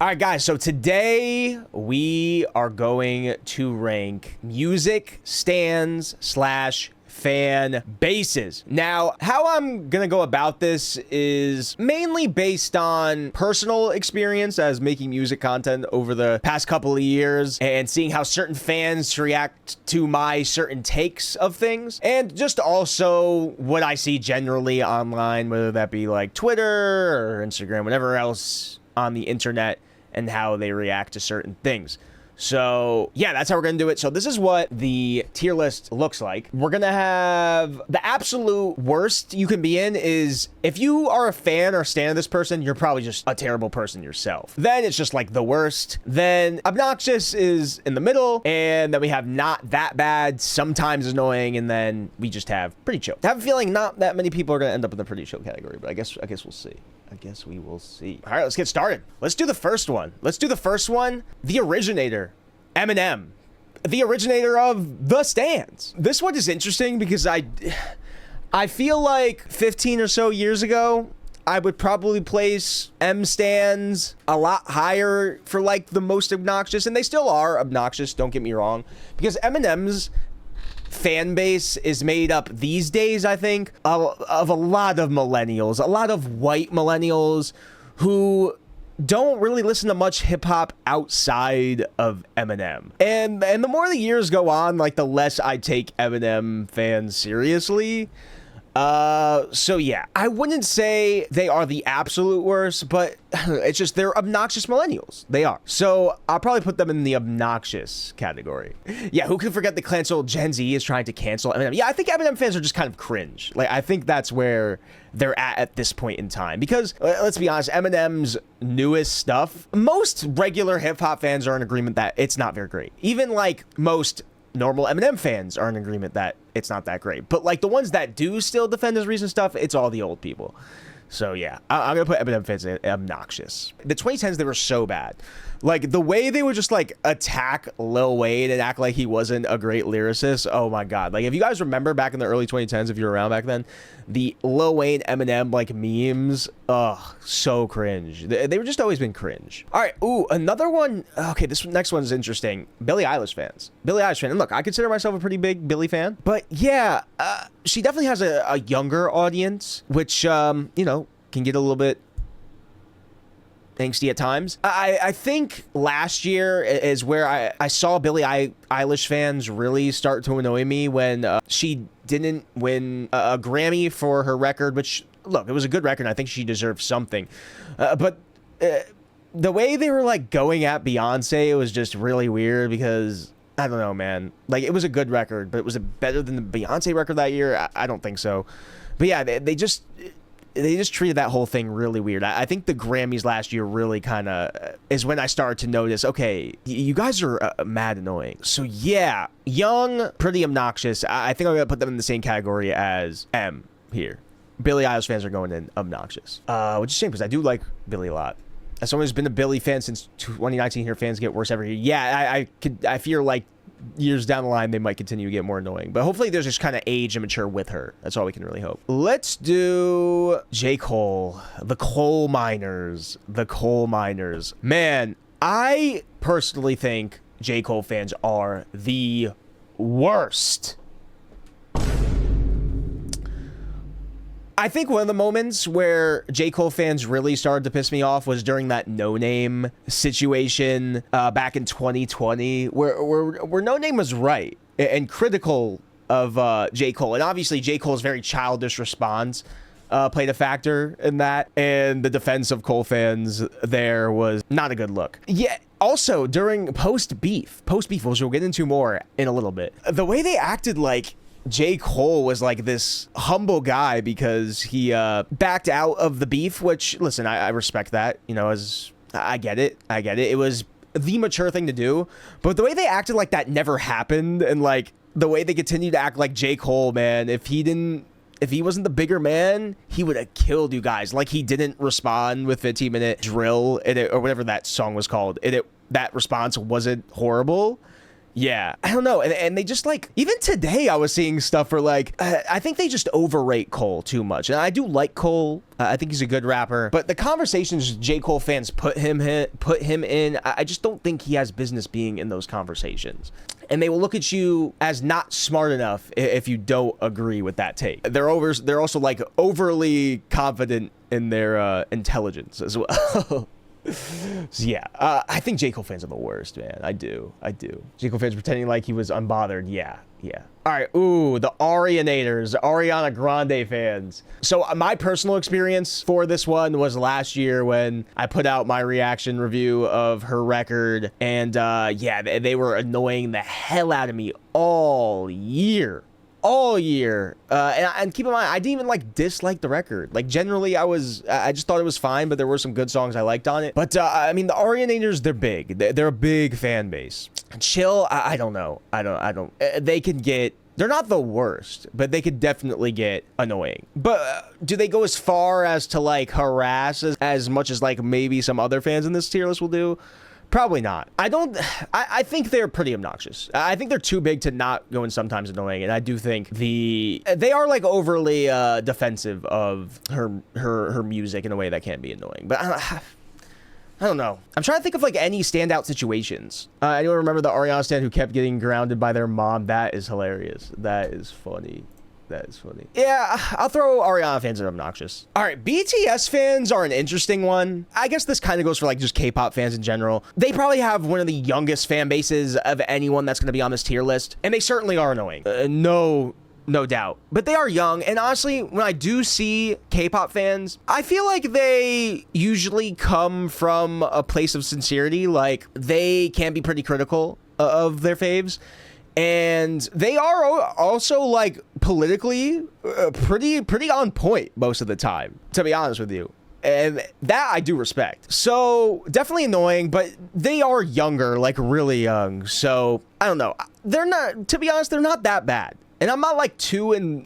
All right, guys, so today we are going to rank music stands / fan bases. Now, how I'm gonna go about this is mainly based on personal experience as making music content over the past couple of years and seeing how certain fans react to my certain takes of things, and just also what I see generally online, whether that be like Twitter or Instagram, whatever else on the internet, and how they react to certain things. So yeah, that's how we're gonna do it. So this is what the tier list looks like. We're gonna have the absolute worst you can be in is if you are a fan or stan of this person, you're probably just a terrible person yourself. Then it's just like the worst. Then obnoxious is in the middle, and then we have not that bad, sometimes annoying, and then we just have pretty chill. I have a feeling not that many people are gonna end up in the pretty chill category, but I guess we'll see. I guess we will see. All right, let's get started. Let's do the first one. The originator, Eminem. The originator of the stands. This one is interesting because I feel like 15 or so years ago, I would probably place M stands a lot higher for like the most obnoxious, and they still are obnoxious, don't get me wrong, because Eminem's fan base is made up these days, I think, of a lot of millennials, a lot of white millennials who don't really listen to much hip-hop outside of Eminem. And the more the years go on, like, the less I take Eminem fans seriously. So yeah, I wouldn't say they are the absolute worst, but it's just they're obnoxious millennials. They are. So I'll probably put them in the obnoxious category. Yeah, who can forget the cancel Gen Z is trying to cancel Eminem? Yeah, I think Eminem fans are just kind of cringe. Like, I think that's where they're at this point in time. Because, let's be honest, Eminem's newest stuff, most regular hip-hop fans are in agreement that it's not very great. Even, like, most normal Eminem fans are in agreement that it's not that great. But like the ones that do still defend his recent stuff, it's all the old people. So yeah, I'm gonna put Eminem fans in obnoxious. The 2010s, they were so bad. Like the way they would just like attack Lil Wayne and act like he wasn't a great lyricist. Oh my God. Like if you guys remember back in the early 2010s, if you were around back then, the Lil Wayne Eminem like memes, ugh, so cringe. They were just always been cringe. All right, ooh, another one. Okay, this next one is interesting. Billie Eilish fans. Billie Eilish fan. And look, I consider myself a pretty big Billie fan, but yeah, she definitely has a younger audience, which, you know, can get a little bit angsty at times. I think last year is where I saw Billie Eilish fans really start to annoy me when she didn't win a Grammy for her record, which, look, it was a good record. I think she deserved something. But the way they were like going at Beyonce, it was just really weird because I don't know, man. Like it was a good record, but was it better than the Beyonce record that year? I don't think so. But yeah, they just treated that whole thing really weird. I think the Grammys last year really kind of is when I started to notice, okay, you guys are mad annoying. So yeah, young, pretty obnoxious. I think I'm going to put them in the same category as M here. Billie Eilish fans are going in obnoxious. Which is a shame because I do like Billie a lot. As someone who's been a Billie fan since 2019, her fans get worse every year. Yeah, I fear like years down the line they might continue to get more annoying, but hopefully there's just kind of age and mature with her. That's all we can really hope. Let's do J. Cole, the coal miners. Man, I personally think J. Cole fans are the worst. I think one of the moments where J. Cole fans really started to piss me off was during that No Name situation back in 2020, where No Name was right and critical of J. Cole. And obviously J. Cole's very childish response played a factor in that. And the defense of Cole fans there was not a good look. Yeah. Also, during post-beef, which we'll get into more in a little bit, the way they acted like J. Cole was like this humble guy because he backed out of the beef, which, listen, I respect that, you know, as I get it. It was the mature thing to do, but the way they acted like that never happened, and like the way they continued to act like J. Cole, man, if he wasn't the bigger man, he would have killed you guys. Like he didn't respond with 15-minute drill or whatever that song was called. That response wasn't horrible. Yeah, I don't know. And they just like, even today I was seeing stuff for like, I think they just overrate Cole too much. And I do like Cole. I think he's a good rapper. But the conversations J. Cole fans put him in, I just don't think he has business being in those conversations. And they will look at you as not smart enough if you don't agree with that take. They're also like overly confident in their intelligence as well. So yeah, I think J. Cole fans are the worst, man. I do. J. Cole fans pretending like he was unbothered. Yeah. All right. Ooh, the Arianators, Ariana Grande fans. So my personal experience for this one was last year when I put out my reaction review of her record. And yeah, they were annoying the hell out of me all year. And keep in mind, I didn't even like dislike the record. Like generally I just thought it was fine, but there were some good songs I liked on it. But I mean, the Arianators, they're big. They're a big fan base. Chill, I don't know. I don't. They can get. They're not the worst, but they could definitely get annoying. But do they go as far as to like harass as much as like maybe some other fans in this tier list will do? Probably not. I think they're pretty obnoxious. I think they're too big to not go in sometimes annoying. And I do think they are like overly defensive of her music in a way that can be annoying. But I don't know. I'm trying to think of like any standout situations. Anyone remember the Ariana stan who kept getting grounded by their mom? That is hilarious. That is funny. Yeah, I'll throw Ariana fans are obnoxious. All right, BTS fans are an interesting one. I guess this kind of goes for like just K-pop fans in general. They probably have one of the youngest fan bases of anyone that's going to be on this tier list, and they certainly are annoying. No doubt. But they are young, and honestly, when I do see K-pop fans, I feel like they usually come from a place of sincerity. Like, they can be pretty critical of their faves. And they are also like politically pretty on point most of the time, to be honest with you. And that I do respect. So definitely annoying, but they are younger, like really young. So I don't know. They're not, to be honest, they're not that bad. And I'm not like too in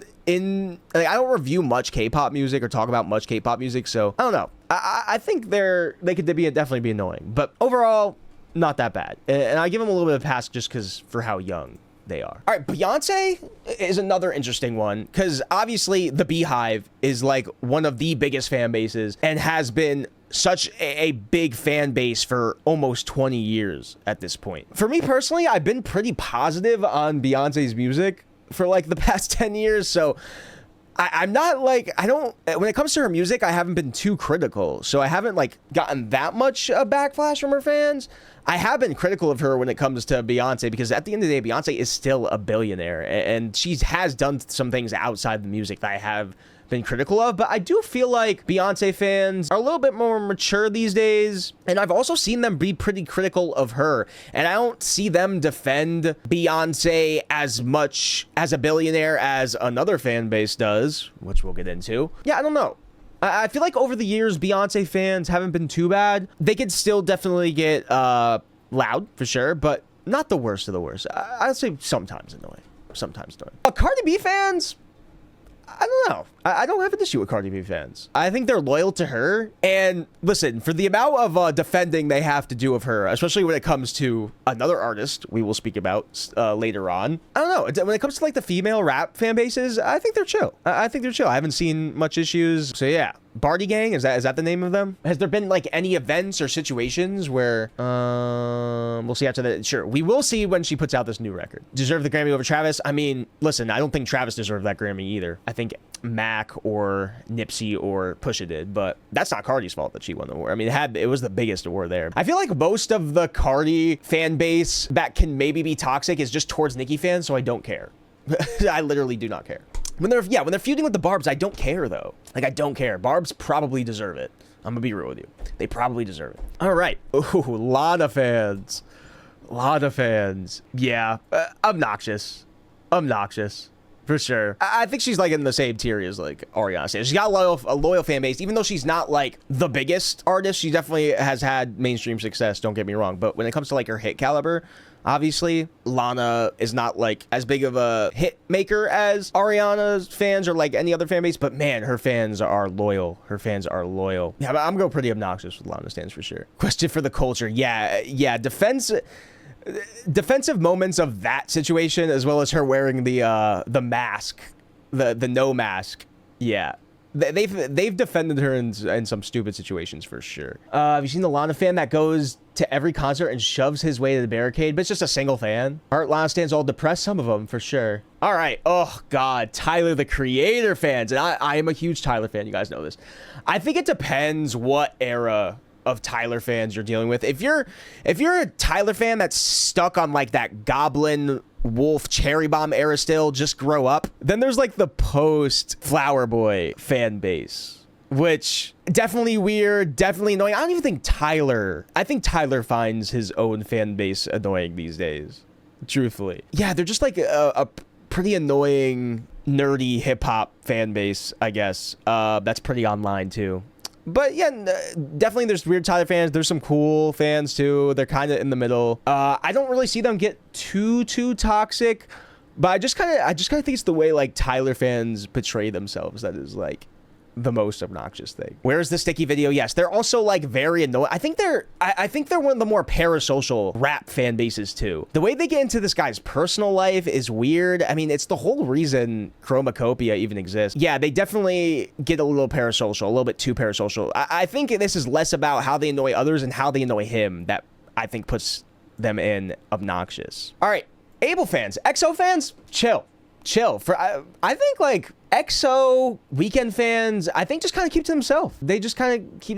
like, I don't review much K-pop music or talk about much K-pop music. So I don't know. I think they could definitely be annoying, but overall, not that bad. And I give them a little bit of pass just because for how young they are. All right, Beyonce is another interesting one because obviously the Beehive is like one of the biggest fan bases and has been such a big fan base for almost 20 years at this point. For me personally, I've been pretty positive on Beyonce's music for like the past 10 years. So I'm not like, when it comes to her music, I haven't been too critical. So I haven't like gotten that much backlash from her fans. I have been critical of her when it comes to Beyonce because at the end of the day, Beyonce is still a billionaire and she has done some things outside the music that I have been critical of, but I do feel like Beyonce fans are a little bit more mature these days, and I've also seen them be pretty critical of her, and I don't see them defend Beyonce as much as a billionaire as another fan base does, which we'll get into. Yeah, I don't know. I feel like over the years, Beyonce fans haven't been too bad. They could still definitely get loud, for sure, but not the worst of the worst. I'd say sometimes annoying. Cardi B fans, I don't know. I don't have an issue with Cardi B fans. I think they're loyal to her. And listen, for the amount of defending they have to do of her, especially when it comes to another artist we will speak about later on, I don't know. When it comes to like the female rap fan bases, I think they're chill. I think they're chill. I haven't seen much issues. So yeah. Barty Gang, is that the name of them? Has there been like any events or situations where we'll see after that? Sure, we will see when she puts out this new record. Deserve the Grammy over Travis? I mean, listen, I don't think Travis deserved that Grammy either. I think Mac or Nipsey or Pusha did, but that's not Cardi's fault that she won the award. I mean, it was the biggest award there. I feel like most of the Cardi fan base that can maybe be toxic is just towards Nicki fans, so I don't care. I literally do not care. When they're feuding with the Barbs, I don't care though. Like, I don't care. Barbs probably deserve it. I'm gonna be real with you. They probably deserve it. All right. Ooh, lot of fans. Yeah, obnoxious. For sure. I think she's like in the same tier as like Ariana. She's got a loyal fan base, even though she's not like the biggest artist. She definitely has had mainstream success. Don't get me wrong. But when it comes to like her hit caliber, obviously Lana is not like as big of a hit maker as Ariana's fans or like any other fan base. But man, her fans are loyal. Yeah, I'm going pretty obnoxious with Lana stands for sure. Question for the culture. Yeah. Defense. defensive moments of that situation, as well as her wearing the mask, the no mask. Yeah. They've defended her in some stupid situations for sure. Have you seen the Lana fan that goes to every concert and shoves his way to the barricade, but it's just a single fan? Art Lana stands all depressed, some of them for sure. All right. Oh God, Tyler the Creator fans, and I am a huge Tyler fan. You guys know this. I think it depends what era of Tyler fans you're dealing with. If you're a Tyler fan that's stuck on like that Goblin Wolf Cherry Bomb era still, just grow up, then there's like the post Flower Boy fan base, which definitely weird, definitely annoying. I don't even think I think Tyler finds his own fan base annoying these days, truthfully. Yeah, they're just like a pretty annoying nerdy hip-hop fan base, I guess. That's pretty online too. But yeah, definitely there's weird Tyler fans. There's some cool fans too. They're kind of in the middle. I don't really see them get too toxic, but I just kind of think it's the way like Tyler fans portray themselves that is like the most obnoxious thing. Where's the sticky video? Yes, they're also like very annoying. I think they're one of the more parasocial rap fan bases too. The way they get into this guy's personal life is weird. I mean, it's the whole reason Chromacopia even exists. Yeah, they definitely get a little parasocial, a little bit too parasocial. I think this is less about how they annoy others and how they annoy him that I think puts them in obnoxious. All right, Abel fans, EXO fans, chill. For I think like EXO Weeknd fans, I think just kind of keep to themselves. They just kind of keep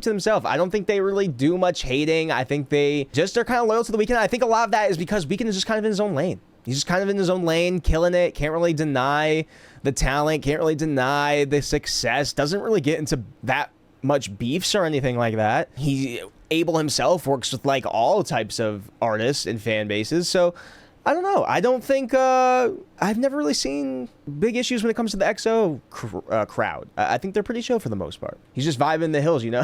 to themselves. I don't think they really do much hating. I think they just are kind of loyal to the Weeknd. I think a lot of that is because Weeknd is just kind of in his own lane. He's just kind of in his own lane, killing it. Can't really deny the talent. Can't really deny the success. Doesn't really get into that much beefs or anything like that. Abel himself works with like all types of artists and fan bases. So I don't know. I don't think I've never really seen big issues when it comes to the EXO crowd. I think they're pretty chill for the most part. He's just vibing the hills, you know?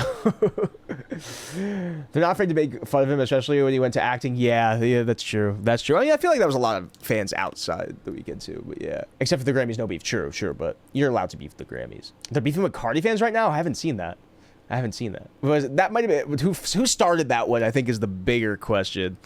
They're not afraid to make fun of him, especially when he went to acting. Yeah, that's true. That's true. I mean, I feel like there was a lot of fans outside the Weeknd too, but yeah. Except for the Grammys, no beef. True, but you're allowed to beef the Grammys. They're beefing with Cardi fans right now? I haven't seen that. That might have been who started that one, I think, is the bigger question.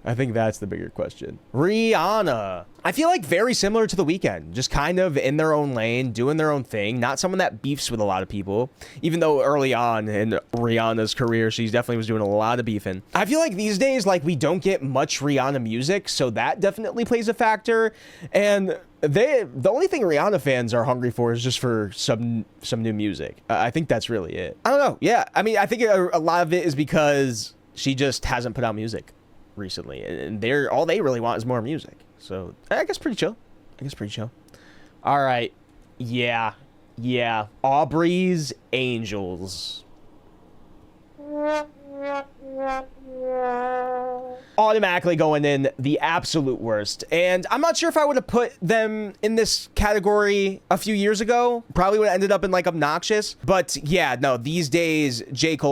I think that's the bigger question. Rihanna. I feel like very similar to The Weeknd, just kind of in their own lane, doing their own thing. Not someone that beefs with a lot of people, even though early on in Rihanna's career, she definitely was doing a lot of beefing. I feel like these days, like, we don't get much Rihanna music, so that definitely plays a factor. And the only thing Rihanna fans are hungry for is just for some new music. I think that's really it. I don't know. Yeah, I mean, I think a lot of it is because she just hasn't put out music recently, and all they really want is more music. So I guess pretty chill. All right. Yeah. Aubrey's Angels. Automatically going in the absolute worst. And I'm not sure if I would have put them in this category a few years ago. Probably would have ended up in like obnoxious. But yeah, no, these days, Drake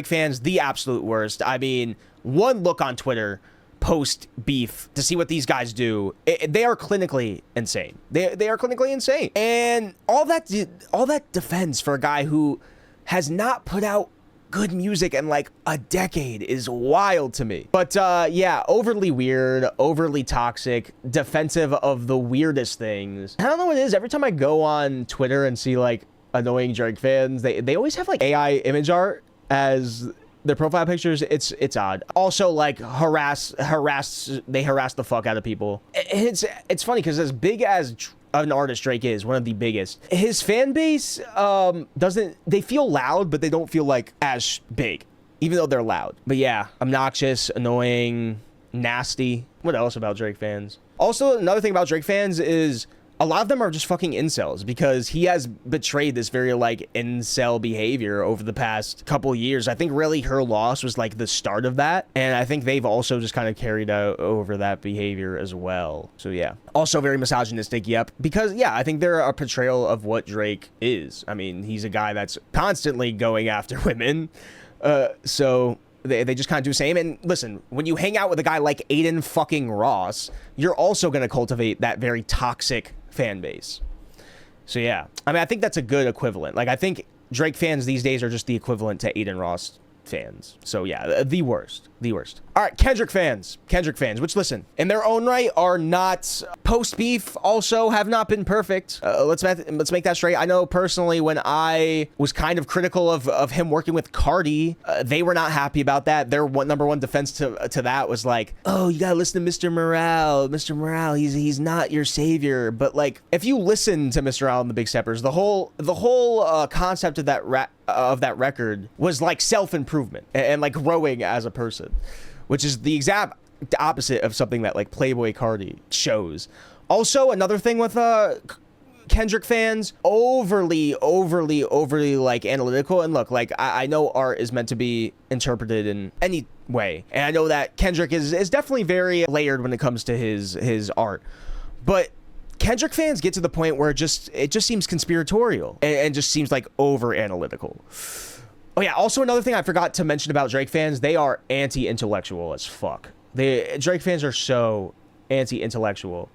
fans, the absolute worst. I mean, one look on Twitter post beef to see what these guys do, they are clinically insane. They are clinically insane. And all that defense for a guy who has not put out good music in like a decade is wild to me. But yeah, overly weird, overly toxic, defensive of the weirdest things. I don't know what it is. Every time I go on Twitter and see like annoying Drake fans, they always have like AI image art as their profile pictures. It's odd. Also, like, they harass the fuck out of people. It's funny because as big as an artist Drake is, one of the biggest, his fan base they feel loud, but they don't feel like as big, even though they're loud. But yeah, obnoxious, annoying, nasty. What else about Drake fans? Also, another thing about Drake fans is a lot of them are just fucking incels, because he has betrayed this very like incel behavior over the past couple years. I think really Her Loss was like the start of that, and I think they've also just kind of carried out over that behavior as well. So yeah, also very misogynistic. Yep, because yeah, I think they're a portrayal of what Drake is. I mean, he's a guy that's constantly going after women, so they just kind of do the same. And listen, when you hang out with a guy like Aiden fucking Ross, you're also going to cultivate that very toxic fan base. So yeah, I mean, I think that's a good equivalent. Like, I think Drake fans these days are just the equivalent to Aiden Ross fans. So yeah, the worst. All right, Kendrick fans, which listen, in their own right are not post beef, also have not been perfect. Let's make that straight. I know personally when I was kind of critical of him working with Cardi, they were not happy about that. Their number one defense to that was like, oh, you gotta listen to Mr. Morale, he's not your savior. But like, if you listen to Mr. Morale and the Big Steppers, the whole concept of that record was like self-improvement and like growing as a person, which is the exact opposite of something that like Playboy Cardi shows. Also, another thing with Kendrick fans, overly like analytical. And look, like I know art is meant to be interpreted in any way, and I know that Kendrick is definitely very layered when it comes to his art, but Kendrick fans get to the point where it just seems conspiratorial and just seems like over analytical. Oh yeah, also another thing I forgot to mention about Drake fans, they are anti-intellectual as fuck. Drake fans are so anti-intellectual.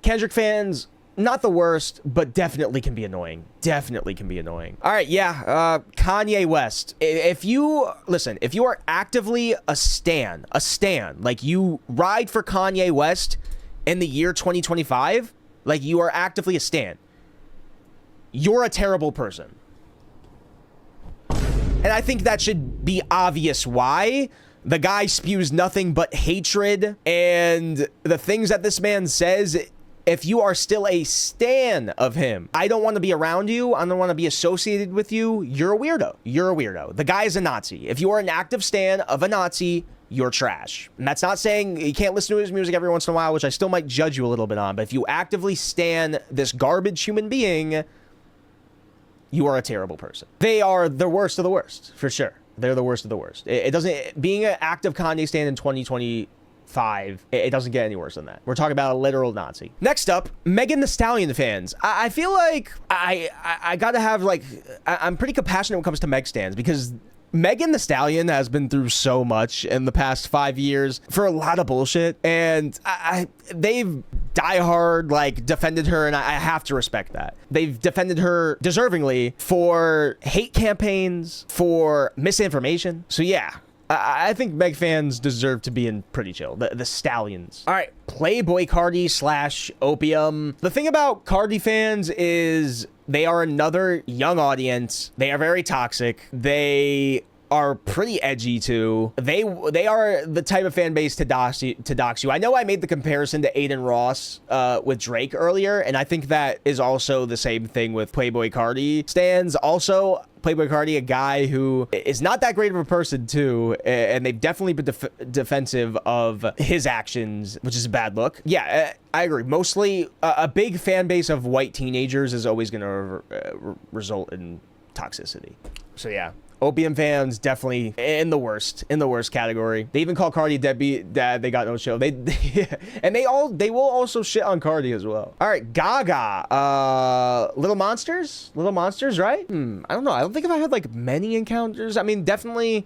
Kendrick fans, not the worst, but definitely can be annoying. All right, yeah, Kanye West. If you are actively a stan, like you ride for Kanye West in the year 2025, like you are actively a stan, you're a terrible person. And I think that should be obvious why. The guy spews nothing but hatred, and the things that this man says, if you are still a stan of him, I don't want to be around you, I don't want to be associated with you, you're a weirdo. The guy is a Nazi. If you are an active stan of a Nazi, you're trash. And that's not saying you can't listen to his music every once in a while, which I still might judge you a little bit on, but if you actively stan this garbage human being, you are a terrible person. They are the worst of the worst, for sure. They're the worst of the worst. It doesn't, being an active Kanye stan in 2025, it doesn't get any worse than that. We're talking about a literal Nazi. Next up, Megan Thee Stallion fans. I feel like I gotta have like, I'm pretty compassionate when it comes to Meg stans, because Megan Thee Stallion has been through so much in the past 5 years for a lot of bullshit, and they've diehard like defended her, and I have to respect that. They've defended her deservingly for hate campaigns, for misinformation. So yeah, I think Meg fans deserve to be in pretty chill. The Stallions. All right, Playboy Cardi / Opium. The thing about Cardi fans is they are another young audience. They are very toxic. They are pretty edgy too. They are the type of fan base to dox you. I know I made the comparison to Aiden Ross with Drake earlier, and I think that is also the same thing with Playboy Cardi stans. Also, Playboy Cardi, a guy who is not that great of a person too, and they've definitely been defensive of his actions, which is a bad look. Yeah, I agree. Mostly a big fan base of white teenagers is always going to result in toxicity. So yeah, Opium fans definitely in the worst category. They even call Cardi deadbeat dad. They got no show. They will also shit on Cardi as well. All right, Gaga, Little Monsters, right? I don't know. I don't think I've had like many encounters. I mean, definitely,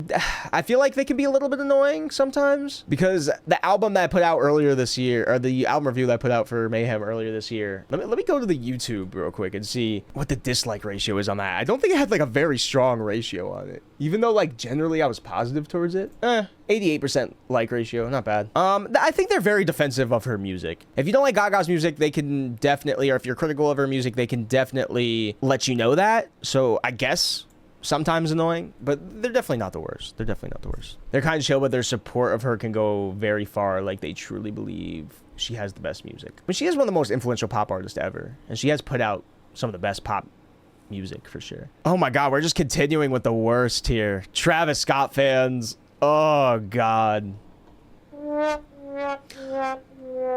I feel like they can be a little bit annoying sometimes, because the album that I put out earlier this year, or the album review that I put out for Mayhem earlier this year. Let me go to the YouTube real quick and see what the dislike ratio is on that. I don't think I had like a very strong ratio on it, even though like generally I was positive towards it. 88% like ratio, not bad. I think they're very defensive of her music. If you don't like Gaga's music, they can definitely, or if you're critical of her music, they can definitely let you know that. So I guess sometimes annoying, but they're definitely not the worst. They're kind of chill, but their support of her can go very far. Like they truly believe she has the best music. I mean, she is one of the most influential pop artists ever, and she has put out some of the best pop music for sure. Oh my god, we're just continuing with the worst here. Travis Scott fans. Oh god.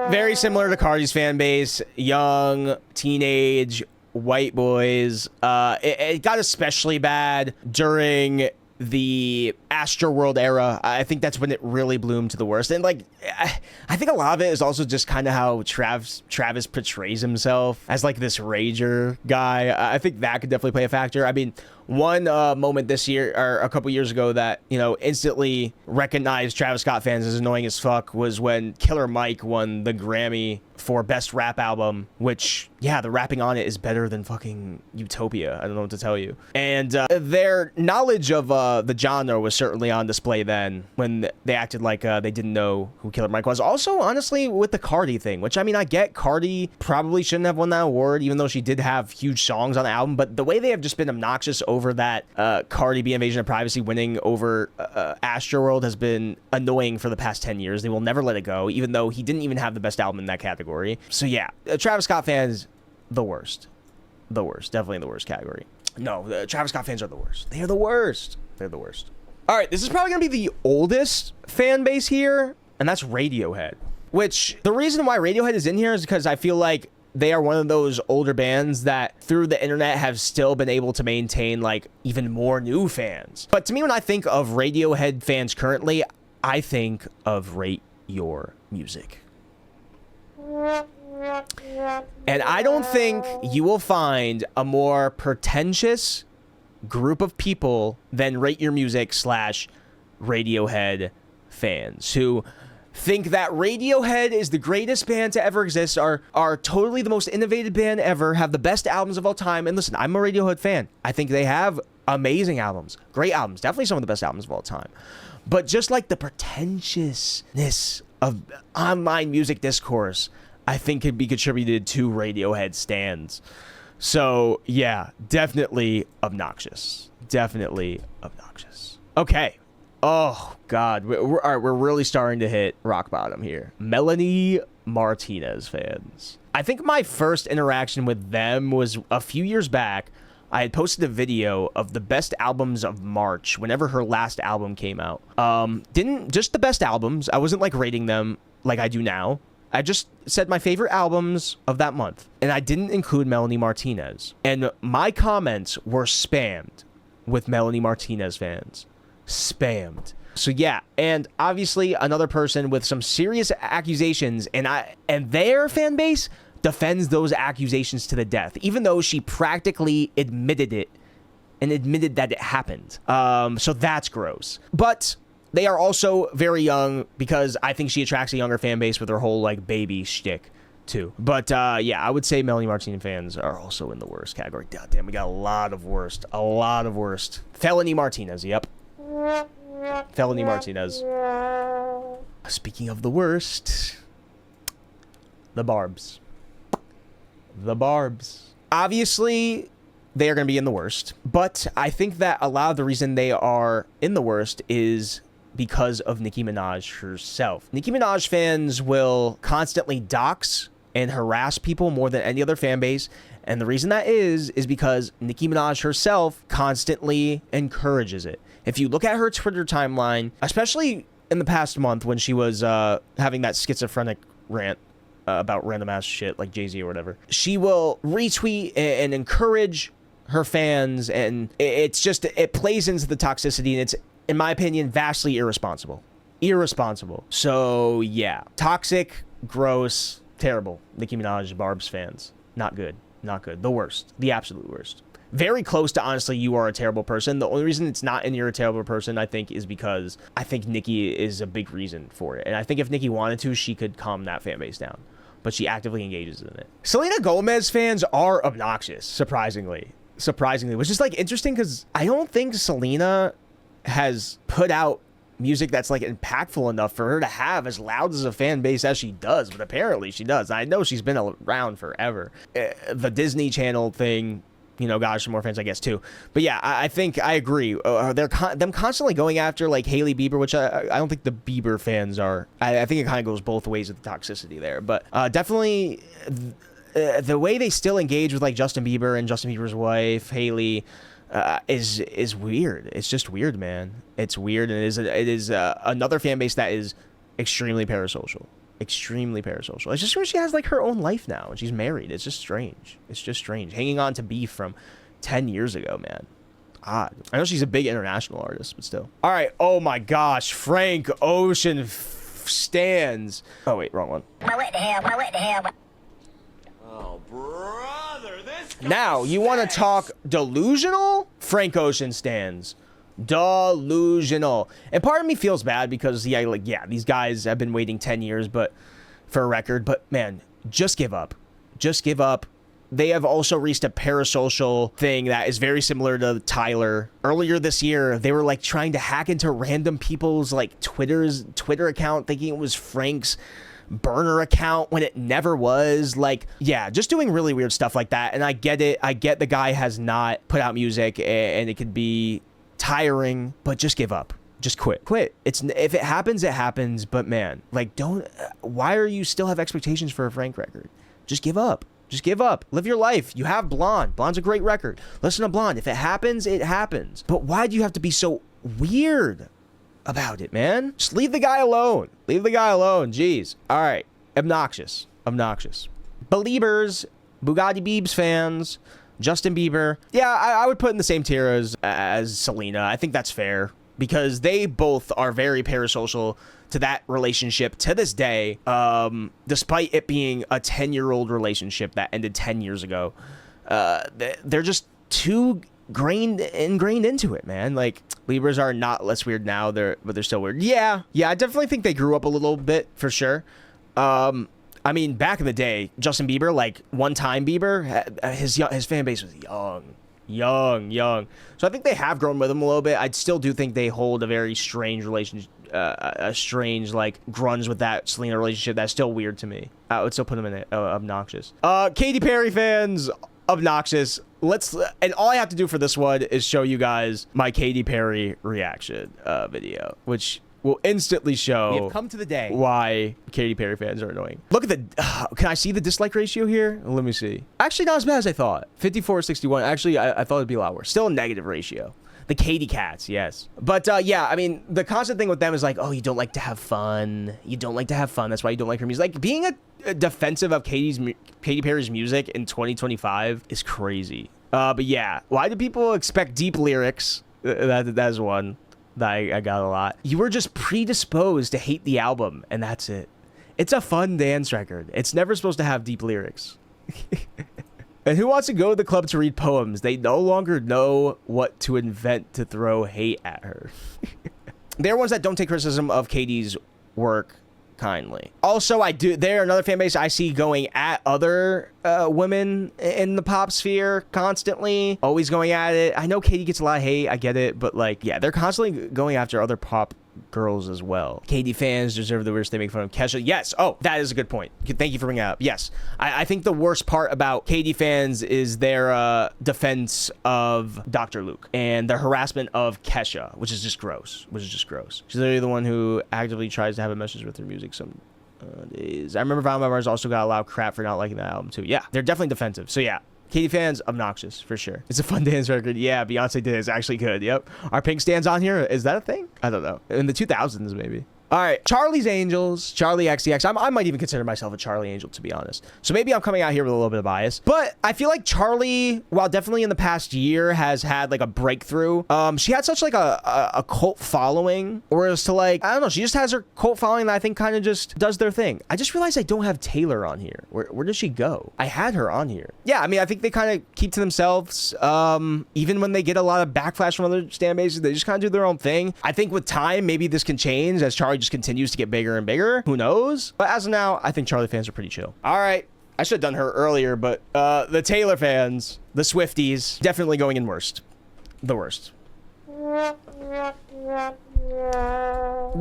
Very similar to Cardi's fan base. Young, teenage, white boys. It got especially bad during the Astroworld era. I think that's when it really bloomed to the worst. And like, I think a lot of it is also just kind of how Travis portrays himself as like this rager guy. I think that could definitely play a factor. I mean, one moment this year, or a couple years ago, that, you know, instantly recognized Travis Scott fans as annoying as fuck was when Killer Mike won the Grammy for best rap album, which, yeah, the rapping on it is better than fucking Utopia. I don't know what to tell you. And their knowledge of the genre was certainly on display then when they acted like they didn't know who Killer Mike was. Also, honestly, with the Cardi thing, which, I mean, I get Cardi probably shouldn't have won that award, even though she did have huge songs on the album, but the way they have just been obnoxious over that Cardi B Invasion of Privacy winning over Astroworld has been annoying for the past 10 years. They will never let it go, even though he didn't even have the best album in that category. So yeah, Travis Scott fans, the worst. The worst. Definitely in the worst category. No, the Travis Scott fans are the worst. They are the worst. They're the worst. All right, this is probably going to be the oldest fan base here, and that's Radiohead. Which, the reason why Radiohead is in here is because I feel like they are one of those older bands that through the internet have still been able to maintain like even more new fans. But to me, when I think of Radiohead fans currently, I think of Rate Your Music. And I don't think you will find a more pretentious group of people than Rate Your Music / Radiohead fans who think that Radiohead is the greatest band to ever exist, are totally the most innovative band ever, have the best albums of all time. And listen, I'm a Radiohead fan. I think they have amazing albums, great albums, definitely some of the best albums of all time. But just like the pretentiousness of online music discourse, I think can be contributed to Radiohead stans. So yeah, definitely obnoxious. Definitely obnoxious. Okay. Oh God, we're really starting to hit rock bottom here. Melanie Martinez fans. I think my first interaction with them was a few years back. I had posted a video of the best albums of March whenever her last album came out. Just the best albums. I wasn't like rating them like I do now. I just said my favorite albums of that month. And I didn't include Melanie Martinez. And my comments were spammed with Melanie Martinez fans. Spammed. So yeah, and obviously another person with some serious accusations, and their fan base defends those accusations to the death, even though she practically admitted it and admitted that it happened. So that's gross. But they are also very young because I think she attracts a younger fan base with her whole like baby shtick too. But yeah, I would say Melanie Martinez fans are also in the worst category. God damn, we got a lot of worst. Felony Martinez, yep. Felony Martinez. Speaking of the worst, the Barbs. The Barbs. Obviously, they are going to be in the worst, but I think that a lot of the reason they are in the worst is because of Nicki Minaj herself. Nicki Minaj fans will constantly dox and harass people more than any other fan base, and the reason that is because Nicki Minaj herself constantly encourages it. If you look at her Twitter timeline, especially in the past month when she was having that schizophrenic rant about random ass shit like Jay-Z or whatever, she will retweet and encourage her fans, and it plays into the toxicity, and it's, in my opinion, vastly irresponsible. So yeah, toxic, gross, terrible. Nicki Minaj, Barbs fans, not good. The worst, the absolute worst. Very close to, honestly, you are a terrible person. The only reason it's not in you're a terrible person, I think, is because I think Nicki is a big reason for it. And I think if Nicki wanted to, she could calm that fan base down. But she actively engages in it. Selena Gomez fans are obnoxious, surprisingly, which is like interesting because I don't think Selena has put out music that's like impactful enough for her to have as loud as a fan base as she does, but apparently she does. I know she's been around forever. The Disney Channel thing, you know, got some more fans, I guess, too. But yeah, I think I agree. Them constantly going after like Hailey Bieber, which I don't think the Bieber fans are. I think it kind of goes both ways with the toxicity there. But definitely the way they still engage with like Justin Bieber and Justin Bieber's wife, Hailey, is weird. It's just weird, man. It's weird, and it is another fan base that is extremely parasocial. It's just where she has like her own life now and she's married. It's just strange. Hanging on to beef from 10 years ago, man. Odd. I know she's a big international artist, but still. All right. Oh my gosh. Frank Ocean stands. Oh wait, wrong one. What the hell? Oh, brother, this. Now you want to talk delusional? Frank Ocean stands. Delusional. And part of me feels bad because yeah, these guys have been waiting 10 years but for a record, but man, just give up. Just give up. They have also reached a parasocial thing that is very similar to Tyler. Earlier this year, they were like trying to hack into random people's like Twitter account, thinking it was Frank's burner account when it never was. Like, yeah, just doing really weird stuff like that. And I get it. I get the guy has not put out music and it could be tiring, but just give up. Just quit. If it happens, it happens. But man, like, why are you still have expectations for a Frank record? Just give up. Just give up. Live your life. You have Blonde. Blonde's a great record. Listen to Blonde. If it happens, it happens. But why do you have to be so weird about it, man? Just leave the guy alone. Leave the guy alone. Jeez. All right. Obnoxious. Beliebers, Bugatti Biebs fans, Justin Bieber. Yeah, I would put in the same tier as Selena. I think that's fair because they both are very parasocial to that relationship to this day, despite it being a 10-year-old relationship that ended 10 years ago. They're just too ingrained into it, man. Like, Libras are not less weird now, but they're still weird. Yeah, I definitely think they grew up a little bit, for sure. I mean, back in the day, Justin Bieber, like, one-time Bieber, his fan base was young. So I think they have grown with him a little bit. I still do think they hold a very strange relationship, a strange, like, grunge with that Selena relationship. That's still weird to me. I would still put them in it. Obnoxious. Katy Perry fans, obnoxious. And all I have to do for this one is show you guys my Katy Perry reaction video, which will instantly show we have come to the day why Katy Perry fans are annoying. Look at the can I see the dislike ratio here? Let me see. Actually, not as bad as I thought. 54-61. Actually, I thought it'd be a lot worse. Still a negative ratio. The Katy Cats, yes. But yeah, I mean, the constant thing with them is like, oh, you don't like to have fun. You don't like to have fun. That's why you don't like her music. Like, being a defensive of Katy Perry's music in 2025 is crazy. But yeah, why do people expect deep lyrics? That's one that I got a lot. You were just predisposed to hate the album, and that's it. It's a fun dance record. It's never supposed to have deep lyrics. And who wants to go to the club to read poems? They no longer know what to invent to throw hate at her. They're ones that don't take criticism of Katy's work kindly. Also, they're another fan base I see going at other women in the pop sphere constantly, always going at it. I know Katy gets a lot of hate, I get it, but like, yeah, they're constantly going after other pop girls as well. Katy fans deserve the worst. They make fun of Kesha. Yes. Oh, that is a good point. Thank you for bringing it up. Yes. I think the worst part about Katy fans is their defense of Dr. Luke and the harassment of Kesha, which is just gross. She's literally the one who actively tries to have a message with her music some days. I remember Mars also got a lot of crap for not liking that album too. Yeah, they're definitely defensive. So yeah, Katy fans, obnoxious, for sure. It's a fun dance record. Yeah, Beyonce did. It's actually good. Yep. Are pink stands on here? Is that a thing? I don't know. In the 2000s, maybe. All right, Charli's Angels, Charli XCX. I might even consider myself a Charli Angel, to be honest. So maybe I'm coming out here with a little bit of bias. But I feel like Charli, while definitely in the past year has had like a breakthrough, she had such like a cult following. Whereas to like, I don't know, she just has her cult following that I think kind of just does their thing. I just realized I don't have Taylor on here. Where does she go? I had her on here. Yeah, I mean, I think they kind of keep to themselves. Even when they get a lot of backlash from other stan bases, they just kind of do their own thing. I think with time, maybe this can change as Charli just continues to get bigger and bigger. Who knows? But as of now, I think Charli fans are pretty chill. All right. I should have done her earlier, but the Taylor fans, the Swifties, definitely going in worst. The worst. The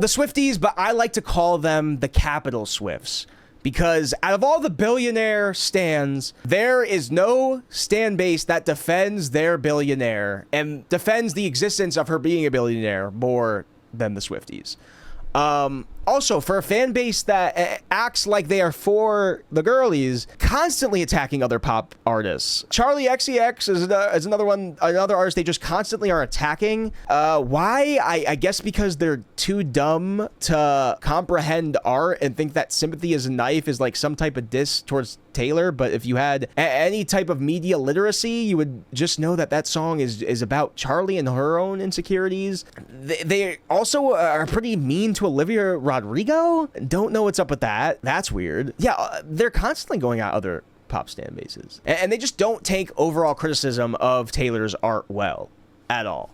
Swifties, but I like to call them the capital Swifts. Because out of all the billionaire stans, there is no stan base that defends their billionaire and defends the existence of her being a billionaire more than the Swifties. Also, for a fan base that acts like they are for the girlies, constantly attacking other pop artists. Charli XCX is another artist they just constantly are attacking. Why? I guess because they're too dumb to comprehend art and think that Sympathy is a Knife is like some type of diss towards Taylor. But if you had any type of media literacy, you would just know that that song is about Charli and her own insecurities. They also are pretty mean to Olivia Rodrigo. Don't know what's up with that. That's weird. Yeah, they're constantly going at other pop stan bases. And they just don't take overall criticism of Taylor's art well. at all.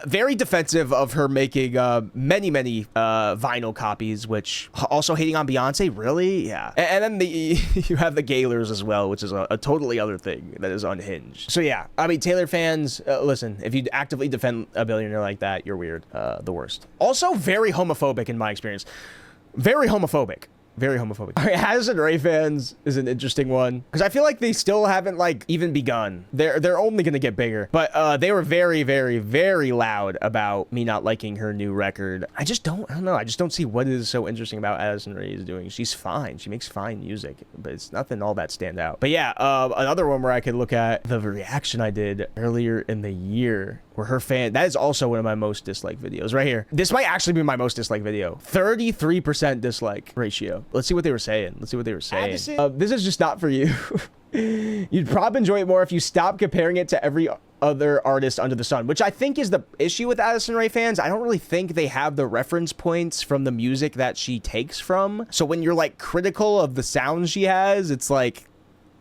Very defensive of her making many vinyl copies, which also hating on Beyonce, really? Yeah. And then you have the Gaylors as well, which is a totally other thing that is unhinged. So yeah, I mean, Taylor fans, listen, if you actively defend a billionaire like that, you're weird. The worst. Also very homophobic in my experience. Very homophobic. Very homophobic. All right, Addison Rae fans is an interesting one because I feel like they still haven't like even begun. They're only gonna get bigger, but they were very loud about me not liking her new record. I don't know. I just don't see what is so interesting about Addison Rae is doing. She's fine. She makes fine music, but it's nothing all that stand out. But yeah, another one where I could look at the reaction I did earlier in the year. Where her fan, that is also one of my most disliked videos right here. This might actually be my most disliked video. 33% dislike ratio. Let's see what they were saying. Addison. This is just not for you. You'd probably enjoy it more if you stop comparing it to every other artist under the sun, which I think is the issue with Addison Rae fans. I don't really think they have the reference points from the music that she takes from. So when you're like critical of the sound she has, it's like,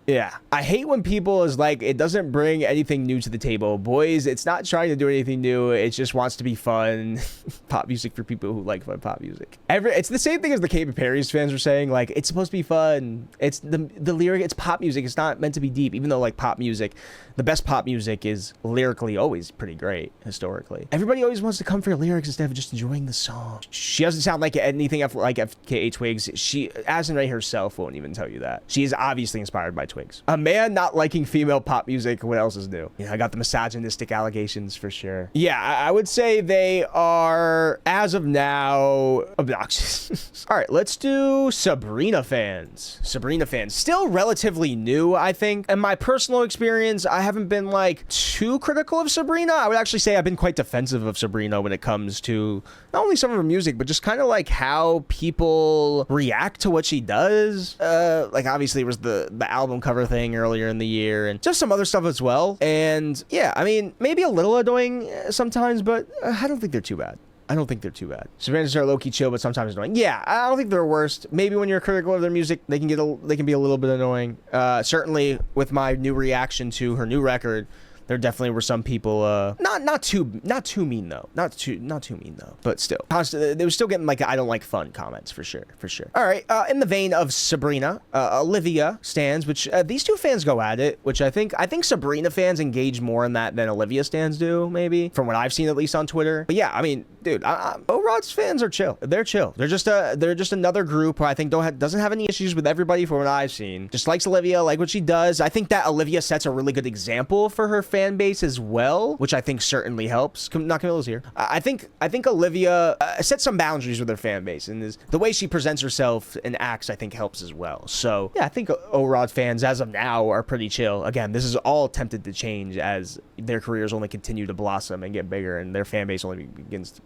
yeah, I hate when people is like, it doesn't bring anything new to the table. Boys, it's not trying to do anything new. It just wants to be fun. Pop music for people who like fun pop music. It's the same thing as the Katy Perry's fans were saying, like, it's supposed to be fun. It's the lyric, it's pop music. It's not meant to be deep, even though like pop music, the best pop music is lyrically always pretty great, historically. Everybody always wants to come for your lyrics instead of just enjoying the song. She doesn't sound like anything like FKA Twigs. Addison Rae herself won't even tell you that. She is obviously inspired by Twigs. A man not liking female pop music, what else is new? Yeah, I got the misogynistic allegations for sure. Yeah, I would say they are, as of now, obnoxious. All right, let's do Sabrina fans. Still relatively new, I think. In my personal experience, I haven't been like too critical of Sabrina. I would actually say I've been quite defensive of Sabrina when it comes to not only some of her music, but just kind of like how people react to what she does. Like obviously it was the album cover thing earlier in the year and just some other stuff as well. And yeah, I mean, maybe a little annoying sometimes, but I don't think they're too bad. Sabrina's are low-key chill, but sometimes annoying. Yeah, I don't think they're worst. Maybe when you're critical of their music, they can be a little bit annoying. Certainly with my new reaction to her new record, there definitely were some people not too mean though, not too mean though, but still they were still getting like I don't like fun comments for sure. All right, in the vein of Sabrina, Olivia stans, which these two fans go at it, which I think Sabrina fans engage more in that than Olivia stans do, maybe from what I've seen at least on Twitter. But yeah, I mean, dude, O-Rod's fans are chill. They're chill. They're just another group who I think doesn't have any issues with everybody from what I've seen. Just likes Olivia, like what she does. I think that Olivia sets a really good example for her fan base as well, which I think certainly helps. Not Camila's here. I think Olivia sets some boundaries with her fan base, and the way she presents herself and acts, I think, helps as well. So yeah, I think O-Rod fans as of now are pretty chill. Again, this is all tempted to change as their careers only continue to blossom and get bigger, and their fan base only begins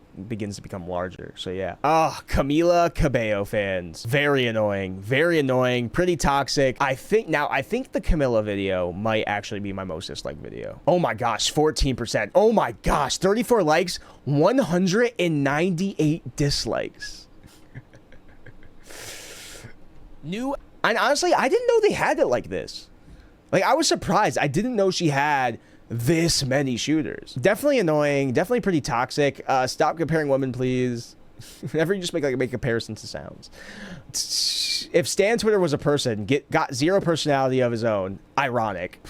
to become larger. So yeah. Camila Cabello fans, very annoying, pretty toxic. I think the Camila video might actually be my most disliked video. Oh my gosh, 14%. Oh my gosh, 34 likes, 198 dislikes. And honestly, I didn't know they had it like this. Like, I was surprised. I didn't know she had this many shooters. Definitely annoying, definitely pretty toxic. Stop comparing women, please. Whenever you just make comparisons to sounds. If Stan Twitter was a person, got zero personality of his own, ironic.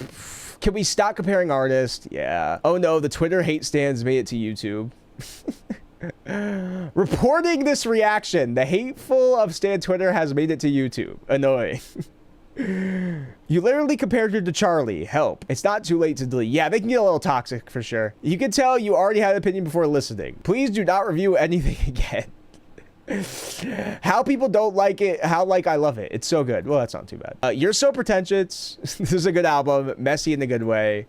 Can we stop comparing artists? Yeah. Oh no, the Twitter hate stans made it to YouTube. Reporting this reaction, the hateful of Stan Twitter has made it to YouTube. Annoying. You literally compared her to Charli. Help. It's not too late to delete. Yeah, they can get a little toxic for sure. You can tell you already had an opinion before listening. Please do not review anything again. How people don't like it, how like I love it. It's so good. Well, that's not too bad. You're so pretentious. This is a good album. Messy in a good way.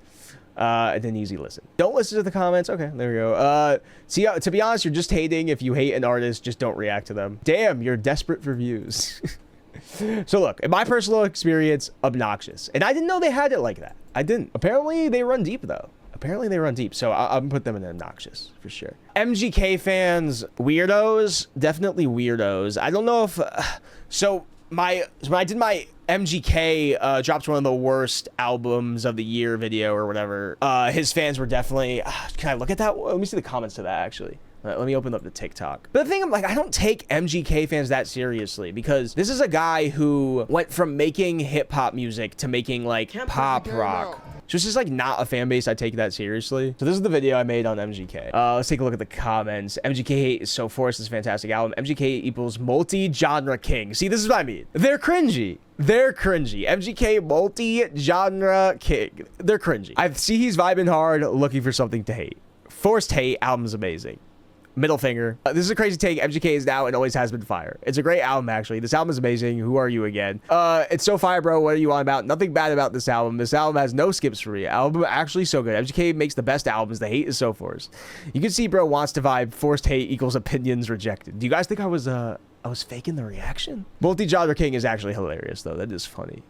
And then easy listen. Don't listen to the comments. Okay, there we go. See, to be honest, you're just hating. If you hate an artist, just don't react to them. Damn, you're desperate for views. So look, in my personal experience, obnoxious. And I didn't know they had it like that. I didn't. Apparently, they run deep, though. So I'm gonna put them in obnoxious for sure. MGK fans, weirdos, definitely weirdos. I don't know if so when I did my MGK dropped one of the worst albums of the year video or whatever, his fans were definitely, can I look at that? Let me see the comments to that, actually. Let me open up the TikTok. But the thing, I'm like, I don't take MGK fans that seriously, because this is a guy who went from making hip hop music to making like pop rock. So it's just like not a fan base I take that seriously. So this is the video I made on MGK. Let's take a look at the comments. MGK hate is so forced. This is a fantastic album. MGK equals multi-genre king. See, this is what I mean. They're cringy. They're cringy. MGK multi-genre king. They're cringy. I see he's vibing hard, looking for something to hate. Forced hate. Album's amazing. Middle finger. This is a crazy take. MGK is now and always has been fire. It's a great album, actually. This album is amazing. Who are you again? It's so fire, bro. What are you on about? Nothing bad about this album. This album has no skips for me. Album actually so good. MGK makes the best albums. The hate is so forced. You can see bro wants to vibe. Forced hate equals opinions rejected. Do you guys think I was faking the reaction? Multi-genre king is actually hilarious, though. That is funny.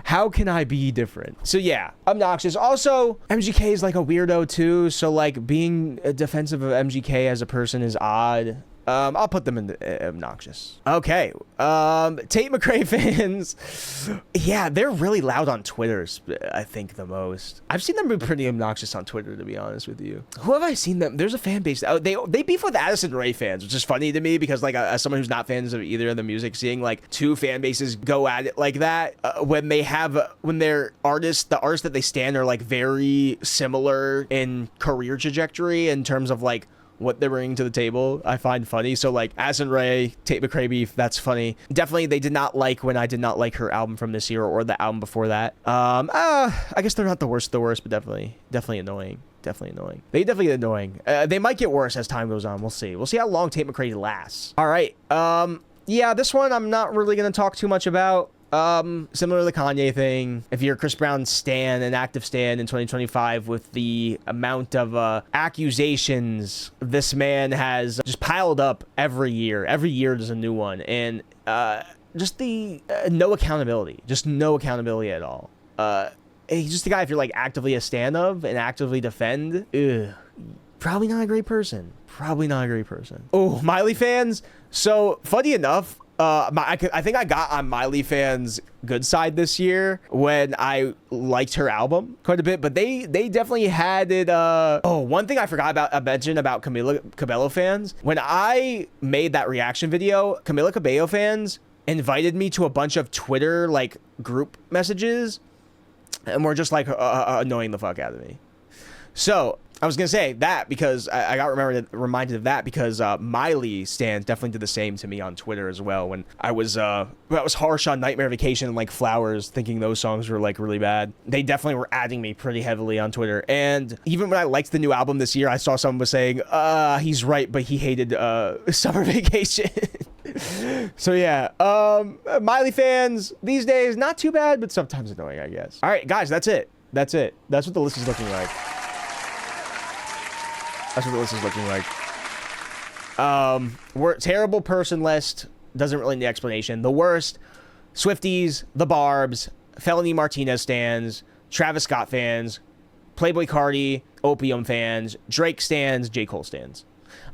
How can I be different? So yeah, obnoxious. Also, MGK is like a weirdo too. So like being defensive of MGK as a person is odd. I'll put them in obnoxious. Okay. Tate McRae fans. Yeah, they're really loud on Twitter, I think the most. I've seen them be pretty obnoxious on Twitter, to be honest with you. Who have I seen them? There's a fan base. Oh, they beef with Addison Rae fans, which is funny to me because like as someone who's not fans of either of the music, seeing like two fan bases go at it like that when their artists, the artists that they stand are like very similar in career trajectory in terms of like what they're bringing to the table, I find funny. So like Addison Rae, Tate McRae beef, that's funny. Definitely they did not like when I did not like her album from this year or the album before that. I guess they're not the worst, but definitely annoying. Definitely annoying. They definitely get annoying. They might get worse as time goes on. We'll see. We'll see how long Tate McRae lasts. All right. Yeah, this one I'm not really going to talk too much about. Similar to the Kanye thing, if you're a Chris Brown stan, an active stan in 2025 with the amount of accusations this man has just piled up every year there's a new one, and just the no accountability at all. He's just the guy, if you're like actively a stan of and actively defend, probably not a great person. Oh, Miley fans. So funny enough, I think I got on Miley fans' good side this year when I liked her album quite a bit, but they definitely had it. Oh, one thing I forgot about mention about Camila Cabello fans. When I made that reaction video, Camila Cabello fans invited me to a bunch of Twitter like group messages, and were just like annoying the fuck out of me. So I was gonna say that because I got reminded of that because Miley stans definitely did the same to me on Twitter as well when I was harsh on Nightmare Vacation and like Flowers, thinking those songs were like really bad. They definitely were adding me pretty heavily on Twitter, and even when I liked the new album this year, I saw someone was saying he's right, but he hated Summer Vacation. So yeah, Miley fans these days not too bad, but sometimes annoying, I guess. All right, guys, that's it. That's what the list is looking like. We're terrible person list. Doesn't really need explanation. The worst: Swifties, the Barbs, Felony Martinez stans, Travis Scott fans, Playboy Cardi, Opium fans, Drake stans, J. Cole stans.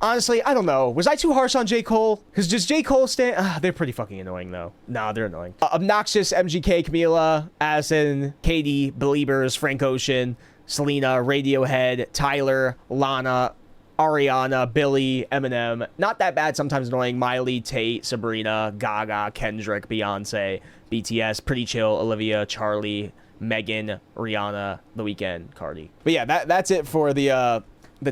Honestly, I don't know. Was I too harsh on J. Cole? Because just J. Cole they're pretty fucking annoying, though. Nah, they're annoying. Obnoxious: MGK, Camila, Addison, Katy, Beliebers, Frank Ocean, Selena, Radiohead, Tyler, Lana, Ariana, Billie, Eminem. Not that bad, sometimes annoying. Miley, Tate, Sabrina, Gaga, Kendrick, Beyonce, BTS, Pretty Chill, Olivia, Charli, Megan, Rihanna, The Weeknd, Cardi. But yeah, that's it for the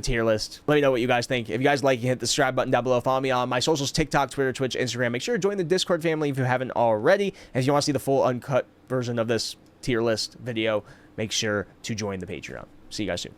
tier list. Let me know what you guys think. If you guys like it, hit the subscribe button down below. Follow me on my socials: TikTok, Twitter, Twitch, Instagram. Make sure to join the Discord family if you haven't already. And if you want to see the full uncut version of this tier list video, make sure to join the Patreon. See you guys soon.